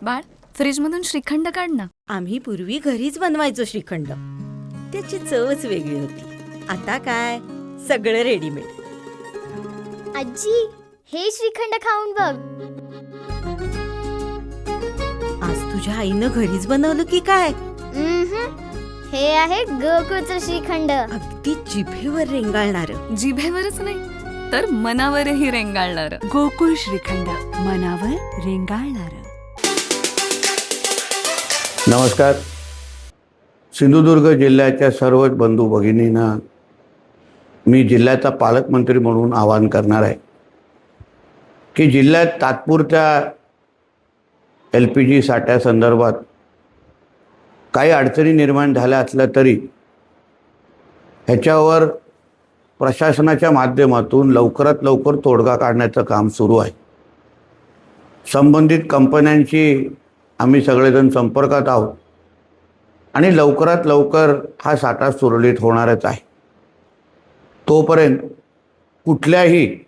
बाळ, फ्रीजमधून श्रीखंड काढ ना. आम्ही पूर्वी घरीच बनवायचो श्रीखंड. त्याची चवच वेगळी होती. आता काय सगळं रेडीमेड. आजी, हे श्रीखंड खाऊन बघ. आज तुझ्या आईनं घरीच बनवलं की काय? हे आहे गोकुळचं श्रीखंड. अगदी जिभेवर रेंगाळणार. जिभेवरच नाही तर मनावरही रेंगाळणार. गोकुळ श्रीखंड, मनावर रेंगाळणार. नमस्कार. सिंधुदुर्ग जिल्ह्याच्या सर्वच बंधू भगिनींना मी जिल्ह्याचा पालकमंत्री म्हणून आवाहन करणार आहे की जिल्ह्यात तात्पुरत्या LPG साठ्यासंदर्भात काही अडचणी निर्माण झाल्या असल्या तरी ह्याच्यावर प्रशासनाच्या माध्यमातून लवकरात लवकर तोडगा काढण्याचं काम सुरू आहे. संबंधित कंपन्यांशी आम्ही सगळेजण संपर्कात आहोत आणि लवकरात लवकर हा साठा सुरळीत होणारच आहे. तोपर्यंत कुठल्याही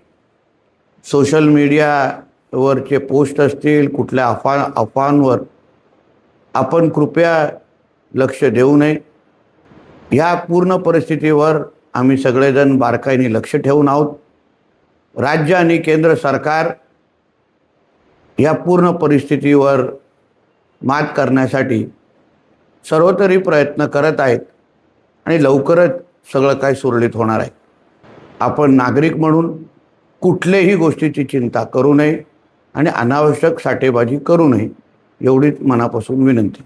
सोशल मीडियावरचे पोस्ट असतील, कुठल्या अफवांवर आपण कृपया लक्ष देऊ नये. ह्या पूर्ण परिस्थितीवर आम्ही सगळेजण बारकाईने लक्ष ठेवून आहोत. राज्य आणि केंद्र सरकार या पूर्ण परिस्थितीवर मात करण्यासाठी सर्वतरी प्रयत्न करत आहेत आणि लवकरच सगळं काय सुरळीत होणार आहे. आपण नागरिक म्हणून कुठल्याही गोष्टीची चिंता करू नये आणि अनावश्यक साठेबाजी करू नये एवढीच मनापासून विनंती.